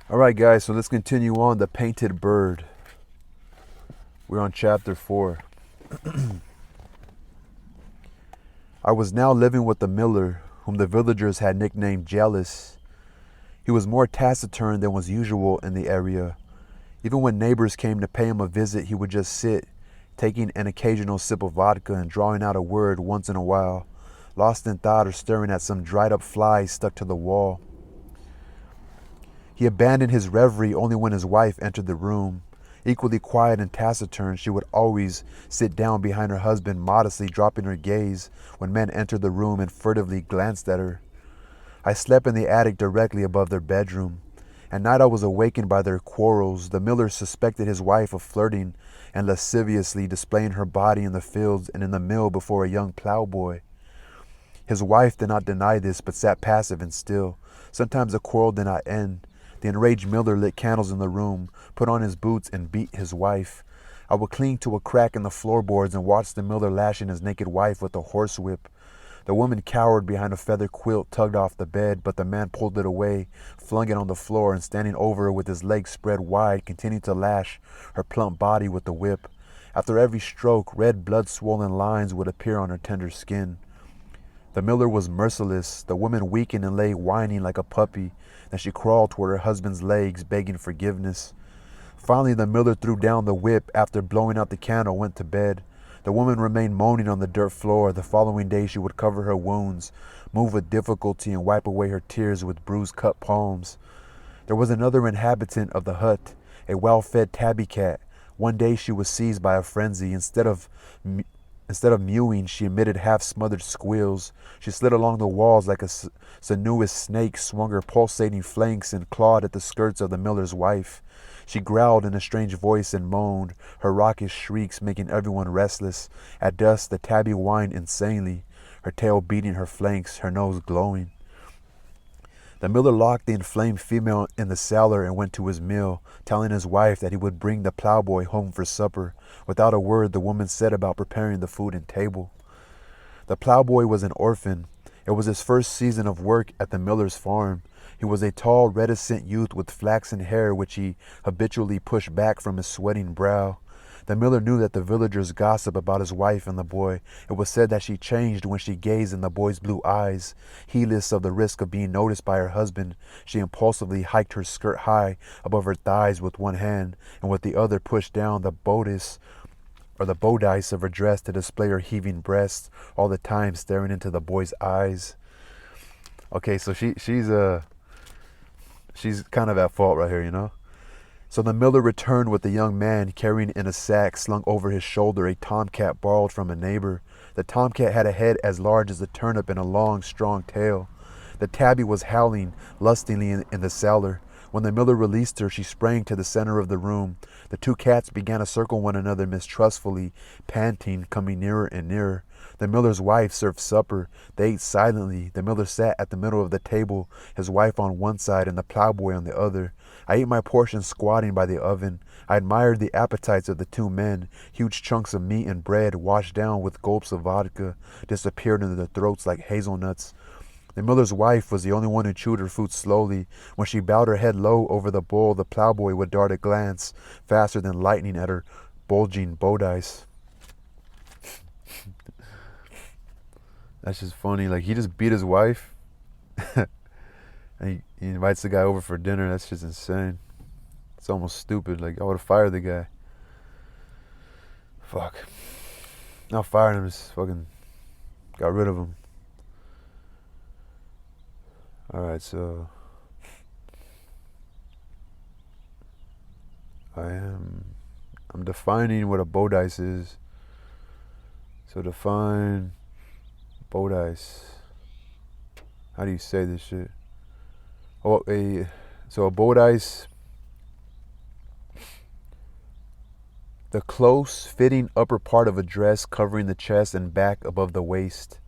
All right, guys, so let's continue on the painted bird. We're on chapter 4. I was now living with the miller, whom the villagers had nicknamed Jealous. He was more taciturn than was usual in the area. Even when neighbors came to pay him a visit, he would just sit, taking an occasional sip of vodka and drawing out a word once in a while, lost in thought or staring at some dried up fly stuck to the wall. He abandoned his reverie only when his wife entered the room. Equally quiet and taciturn, she would always sit down behind her husband, modestly dropping her gaze when men entered the room and furtively glanced at her. I slept in the attic directly above their bedroom. At night I was awakened by their quarrels. The miller suspected his wife of flirting and lasciviously displaying her body in the fields and in the mill before a young plowboy. His wife did not deny this, but sat passive and still. Sometimes the quarrel did not end. The enraged miller lit candles in the room, put on his boots, and beat his wife. I would cling to a crack in the floorboards and watch the miller lashing his naked wife with a horsewhip. The woman cowered behind a feather quilt tugged off the bed, but the man pulled it away, flung it on the floor, and standing over her with his legs spread wide, continued to lash her plump body with the whip. After every stroke, red blood-swollen lines would appear on her tender skin. The miller was merciless. The woman weakened and lay whining like a puppy. Then she crawled toward her husband's legs, begging forgiveness. Finally, the miller threw down the whip after blowing out the candle and went to bed. The woman remained moaning on the dirt floor. The following day she would cover her wounds, move with difficulty, and wipe away her tears with bruised cut palms. There was another inhabitant of the hut, a well-fed tabby cat. One day she was seized by a frenzy. Instead of mewing, she emitted half-smothered squeals. She slid along the walls like a sinuous snake, swung her pulsating flanks, and clawed at the skirts of the miller's wife. She growled in a strange voice and moaned, her raucous shrieks making everyone restless. At dusk, the tabby whined insanely, her tail beating her flanks, her nose glowing. The miller locked the inflamed female in the cellar and went to his mill, telling his wife that he would bring the plowboy home for supper. Without a word, the woman set about preparing the food and table. The plowboy was an orphan. It was his first season of work at the miller's farm. He was a tall, reticent youth with flaxen hair which he habitually pushed back from his sweating brow. The miller knew that the villagers gossiped about his wife and the boy. It was said that she changed when she gazed in the boy's blue eyes. Heedless of the risk of being noticed by her husband, she impulsively hiked her skirt high above her thighs with one hand, and with the other pushed down the bodice of her dress to display her heaving breasts, all the time staring into the boy's eyes. Okay, so she's kind of at fault right here, you know? So the miller returned with the young man, carrying in a sack slung over his shoulder a tomcat borrowed from a neighbor. The tomcat had a head as large as a turnip and a long, strong tail. The tabby was howling lustily in the cellar. When the miller released her, she sprang to the center of the room. The two cats began to circle one another mistrustfully, panting, coming nearer and nearer. The miller's wife served supper. They ate silently. The miller sat at the middle of the table, his wife on one side and the plowboy on the other. I ate my portion squatting by the oven. I admired the appetites of the two men. Huge chunks of meat and bread, washed down with gulps of vodka, disappeared into their throats like hazelnuts. The miller's wife was the only one who chewed her food slowly. When she bowed her head low over the bowl, the plowboy would dart a glance faster than lightning at her bulging bodice. That's just funny. Like, he just beat his wife. And he invites the guy over for dinner. That's just insane. It's almost stupid. Like, I would have fired the guy. Fuck. Not fired him, just fucking got rid of him. Alright, so I'm defining what a bodice is. So define bodice. How do you say this shit? Oh, a bodice, the close-fitting upper part of a dress covering the chest and back above the waist.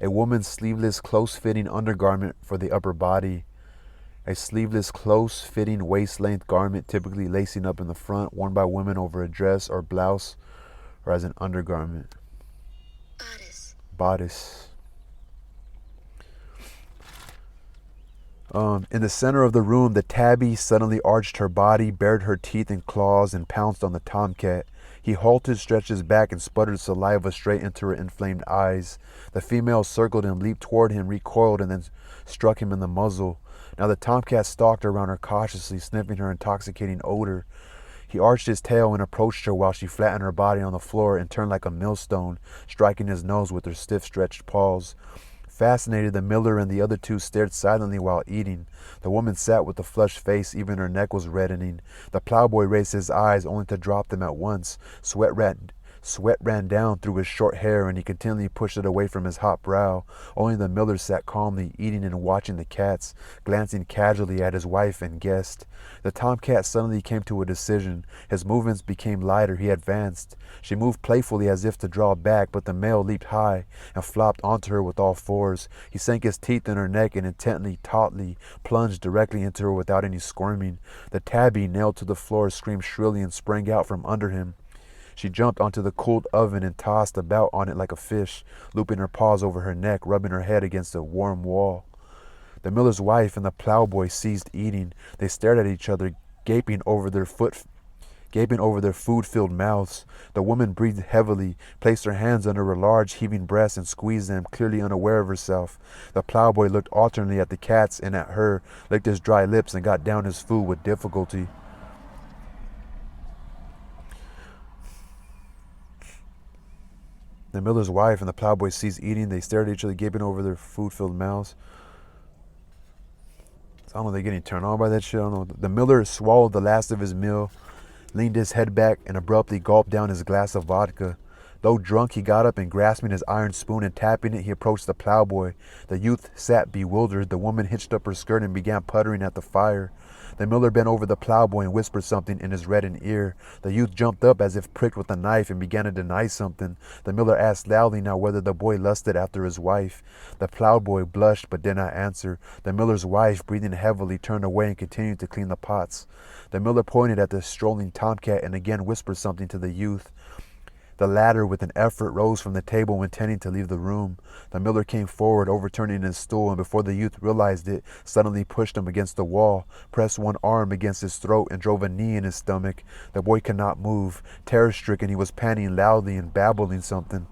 A woman's sleeveless, close-fitting undergarment for the upper body. A sleeveless, close-fitting waist-length garment, typically lacing up in the front, worn by women over a dress or blouse or as an undergarment. Bodice. In the center of the room, the tabby suddenly arched her body, bared her teeth and claws, and pounced on the tomcat. He halted, stretched his back, and sputtered saliva straight into her inflamed eyes. The female circled him, leaped toward him, recoiled, and then struck him in the muzzle. Now the tomcat stalked around her cautiously, sniffing her intoxicating odor. He arched his tail and approached her while she flattened her body on the floor and turned like a millstone, striking his nose with her stiff, stretched paws. Fascinated, the miller and the other two stared silently while eating. The woman sat with a flushed face, even her neck was reddening. The plowboy raised his eyes, only to drop them at once. Sweat ran down through his short hair, and he continually pushed it away from his hot brow. Only the miller sat calmly, eating and watching the cats, glancing casually at his wife and guest. The tomcat suddenly came to a decision. His movements became lighter. He advanced. She moved playfully as if to draw back, but the male leaped high and flopped onto her with all fours. He sank his teeth in her neck and intently, tautly, plunged directly into her without any squirming. The tabby, nailed to the floor, screamed shrilly and sprang out from under him. She jumped onto the cooled oven and tossed about on it like a fish, looping her paws over her neck, rubbing her head against a warm wall. The miller's wife and the plowboy ceased eating. They stared at each other, gaping over their food-filled mouths. The woman breathed heavily, placed her hands under her large heaving breasts and squeezed them, clearly unaware of herself. The plowboy looked alternately at the cats and at her, licked his dry lips, and got down his food with difficulty. The miller's wife and the plowboy ceased eating. They stared at each other, gaping over their food-filled mouths. I don't know if they're getting turned on by that shit. I don't know. The miller swallowed the last of his meal, leaned his head back, and abruptly gulped down his glass of vodka. Though drunk, he got up and, grasping his iron spoon and tapping it, he approached the plowboy. The youth sat bewildered. The woman hitched up her skirt and began puttering at the fire. The miller bent over the plowboy and whispered something in his reddened ear. The youth jumped up as if pricked with a knife and began to deny something. The miller asked loudly now whether the boy lusted after his wife. The plowboy blushed but did not answer. The miller's wife, breathing heavily, turned away and continued to clean the pots. The miller pointed at the strolling tomcat and again whispered something to the youth. The latter, with an effort, rose from the table, intending to leave the room. The miller came forward, overturning his stool, and before the youth realized it, suddenly pushed him against the wall, pressed one arm against his throat, and drove a knee in his stomach. The boy could not move. Terror-stricken, he was panting loudly and babbling something.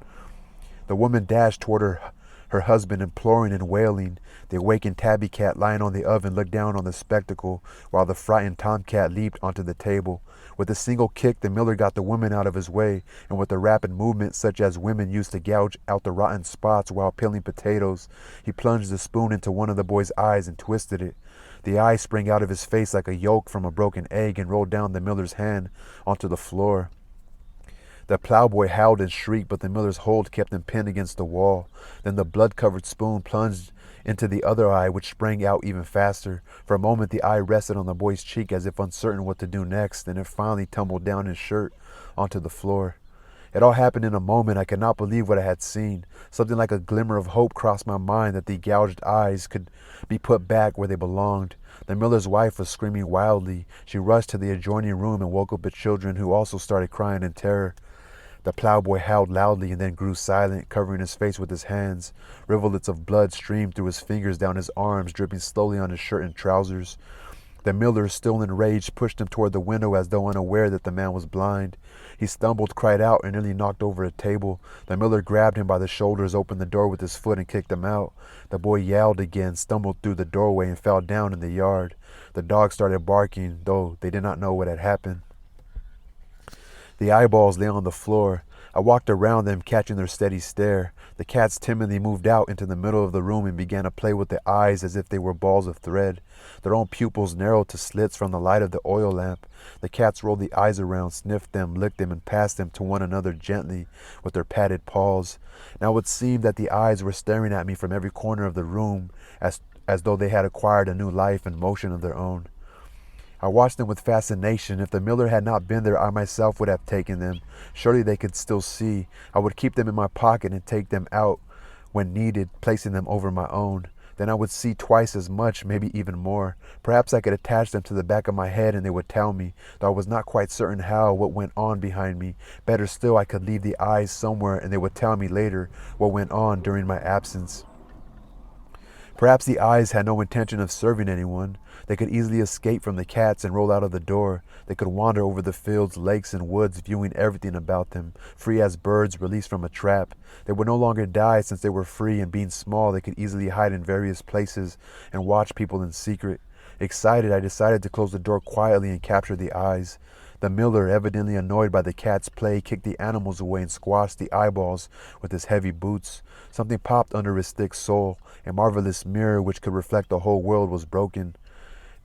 The woman dashed toward her husband, imploring and wailing. The awakened tabby cat, lying on the oven, looked down on the spectacle, while the frightened tomcat leaped onto the table. With a single kick, the miller got the woman out of his way, and with a rapid movement such as women use to gouge out the rotten spots while peeling potatoes, he plunged the spoon into one of the boy's eyes and twisted it. The eye sprang out of his face like a yolk from a broken egg and rolled down the miller's hand onto the floor. The plowboy howled and shrieked, but the miller's hold kept him pinned against the wall. Then the blood-covered spoon plunged into the other eye, which sprang out even faster. For a moment the eye rested on the boy's cheek as if uncertain what to do next, and it finally tumbled down his shirt onto the floor. It all happened in a moment. I could not believe what I had seen. Something like a glimmer of hope crossed my mind that the gouged eyes could be put back where they belonged. The miller's wife was screaming wildly. She rushed to the adjoining room and woke up the children, who also started crying in terror. The plowboy howled loudly and then grew silent, covering his face with his hands. Rivulets of blood streamed through his fingers down his arms, dripping slowly on his shirt and trousers. The miller, still enraged, pushed him toward the window as though unaware that the man was blind. He stumbled, cried out, and nearly knocked over a table. The miller grabbed him by the shoulders, opened the door with his foot, and kicked him out. The boy yowled again, stumbled through the doorway, and fell down in the yard. The dogs started barking, though they did not know what had happened. The eyeballs lay on the floor. I walked around them, catching their steady stare. The cats timidly moved out into the middle of the room and began to play with their eyes as if they were balls of thread. Their own pupils narrowed to slits from the light of the oil lamp. The cats rolled the eyes around, sniffed them, licked them, and passed them to one another gently with their padded paws. Now it seemed that the eyes were staring at me from every corner of the room, as though they had acquired a new life and motion of their own. I watched them with fascination. If the miller had not been there, I myself would have taken them. Surely they could still see. I would keep them in my pocket and take them out when needed, placing them over my own. Then I would see twice as much, maybe even more. Perhaps I could attach them to the back of my head and they would tell me, though I was not quite certain how, what went on behind me. Better still, I could leave the eyes somewhere and they would tell me later what went on during my absence. Perhaps the eyes had no intention of serving anyone. They could easily escape from the cats and roll out of the door. They could wander over the fields, lakes, and woods, viewing everything about them, free as birds released from a trap. They would no longer die since they were free, and being small, they could easily hide in various places and watch people in secret. Excited, I decided to close the door quietly and capture the eyes. The miller, evidently annoyed by the cat's play, kicked the animals away and squashed the eyeballs with his heavy boots. Something popped under his thick sole. A marvelous mirror which could reflect the whole world was broken.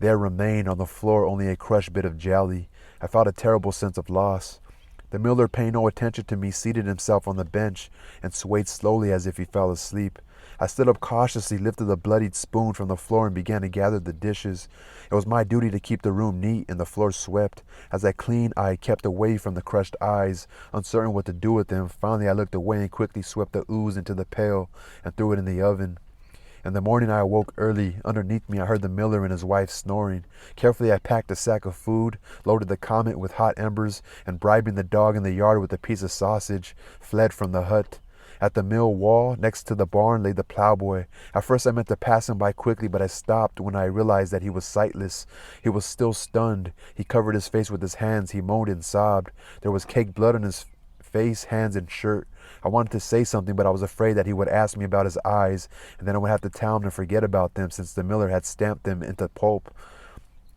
There remained on the floor only a crushed bit of jelly. I felt a terrible sense of loss. The miller, paying no attention to me, seated himself on the bench and swayed slowly as if he fell asleep. I stood up cautiously, lifted the bloodied spoon from the floor, and began to gather the dishes. It was my duty to keep the room neat and the floor swept. As I cleaned, I kept away from the crushed eyes, uncertain what to do with them. Finally, I looked away and quickly swept the ooze into the pail and threw it in the oven. In the morning, I awoke early. Underneath me, I heard the miller and his wife snoring. Carefully, I packed a sack of food, loaded the comet with hot embers, and bribing the dog in the yard with a piece of sausage, fled from the hut. At the mill wall, next to the barn, lay the plowboy. At first I meant to pass him by quickly, but I stopped when I realized that he was sightless. He was still stunned. He covered his face with his hands. He moaned and sobbed. There was caked blood on his face, hands, and shirt. I wanted to say something, but I was afraid that he would ask me about his eyes, and then I would have to tell him to forget about them, since the miller had stamped them into pulp.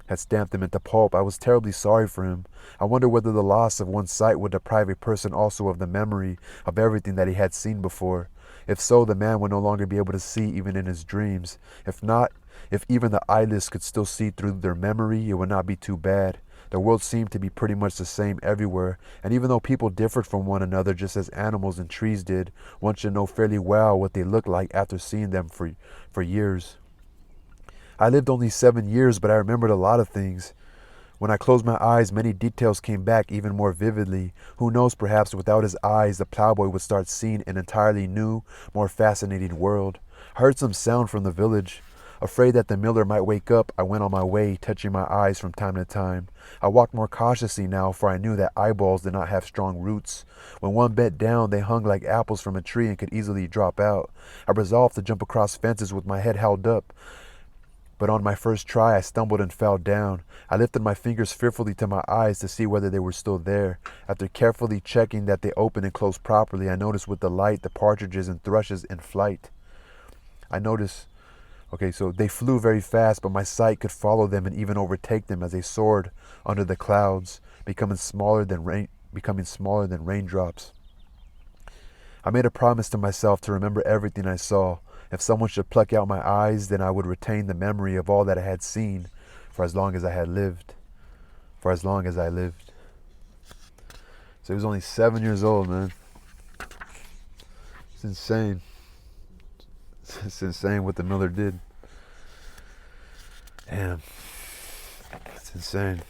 I was terribly sorry for him. I wondered whether the loss of one's sight would deprive a person also of the memory of everything that he had seen before. If so, the man would no longer be able to see even in his dreams. If not, if even the eyeless could still see through their memory, it would not be too bad. The world seemed to be pretty much the same everywhere, and even though people differed from one another just as animals and trees did, one should know fairly well what they looked like after seeing them for years. I lived only 7 years, but I remembered a lot of things. When I closed my eyes, many details came back even more vividly. Who knows, perhaps without his eyes, the plowboy would start seeing an entirely new, more fascinating world. I heard some sound from the village. Afraid that the miller might wake up, I went on my way, touching my eyes from time to time. I walked more cautiously now, for I knew that eyeballs did not have strong roots. When one bent down, they hung like apples from a tree and could easily drop out. I resolved to jump across fences with my head held up. But on my first try, I stumbled and fell down. I lifted my fingers fearfully to my eyes to see whether they were still there. After carefully checking that they opened and closed properly, I noticed with delight the partridges and thrushes in flight. So they flew very fast, but my sight could follow them and even overtake them as they soared under the clouds, becoming smaller than raindrops. I made a promise to myself to remember everything I saw. If someone should pluck out my eyes, then I would retain the memory of all that I had seen for as long as I had lived. For as long as I lived. So he was only 7 years old, man. It's insane. It's insane what the miller did. Damn. It's insane.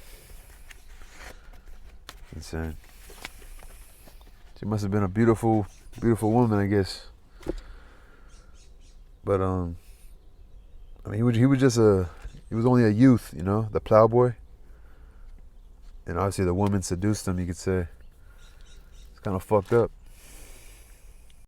It's insane. She must have been a beautiful, beautiful woman, I guess. But he was only a youth, the plowboy. And obviously the woman seduced him, you could say. It's kind of fucked up.